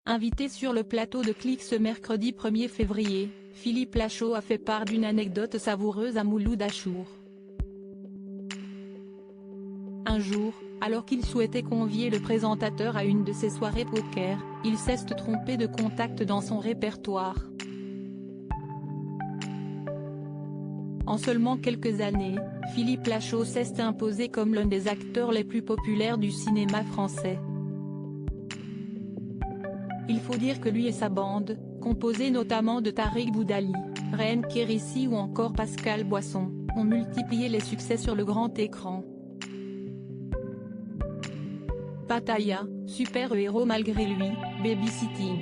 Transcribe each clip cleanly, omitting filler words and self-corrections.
Invité sur le plateau de Click ce mercredi 1er février, Philippe Lachaud a fait part d'une anecdote savoureuse à Mouloud Achour. Un jour, alors qu'il souhaitait convier le présentateur à une de ses soirées poker, il s'est trompé de contact dans son répertoire. En seulement quelques années, Philippe Lachaud s'est imposé comme l'un des acteurs les plus populaires du cinéma français. Il faut dire que lui et sa bande, composée notamment de Tariq Boudali, Reine Kérissi ou encore Pascal Boisson, ont multiplié les succès sur le grand écran. Pattaya, super-héros malgré lui, Babysitting.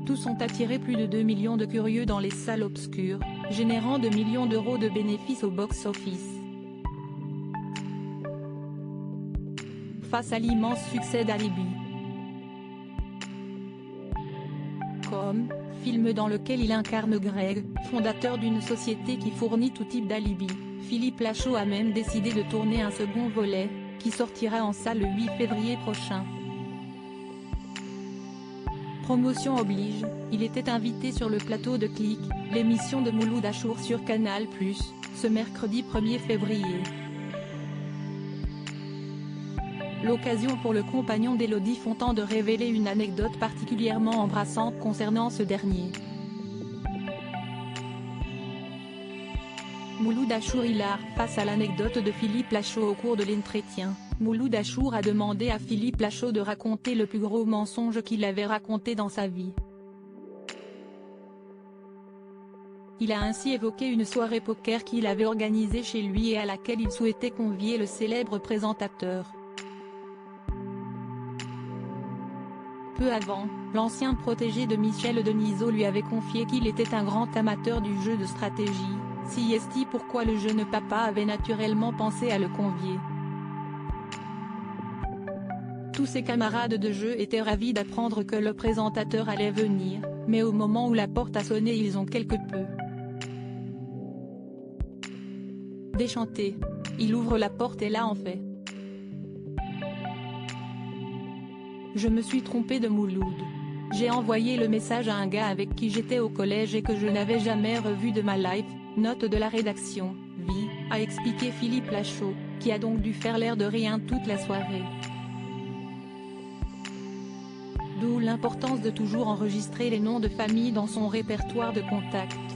Tous ont attiré plus de 2 millions de curieux dans les salles obscures, générant 2 millions d'euros de bénéfices au box-office. Face à l'immense succès d'Alibi. Film dans lequel il incarne Greg, fondateur d'une société qui fournit tout type d'alibi, Philippe Lachaud a même décidé de tourner un second volet, qui sortira en salle le 8 février prochain. Promotion oblige, il était invité sur le plateau de Click, l'émission de Mouloud Achour sur Canal+, ce mercredi 1er février. L'occasion pour le compagnon d'Élodie Fontan de révéler une anecdote particulièrement embrassante concernant ce dernier. Mouloud Achour hilar. Face à l'anecdote de Philippe Lachaud au cours de l'entretien, Mouloud Achour a demandé à Philippe Lachaud de raconter le plus gros mensonge qu'il avait raconté dans sa vie. Il a ainsi évoqué une soirée poker qu'il avait organisée chez lui et à laquelle il souhaitait convier le célèbre présentateur. Peu avant, l'ancien protégé de Michel Denisot lui avait confié qu'il était un grand amateur du jeu de stratégie, CST, pourquoi le jeune papa avait naturellement pensé à le convier. Tous ses camarades de jeu étaient ravis d'apprendre que le présentateur allait venir, mais au moment où la porte a sonné ils ont quelque peu déchanté. Il ouvre la porte et là en fait. Je me suis trompé de Mouloud. J'ai envoyé le message à un gars avec qui j'étais au collège et que je n'avais jamais revu de ma life, note de la rédaction, vie, a expliqué Philippe Lachaud, qui a donc dû faire l'air de rien toute la soirée. D'où l'importance de toujours enregistrer les noms de famille dans son répertoire de contacts.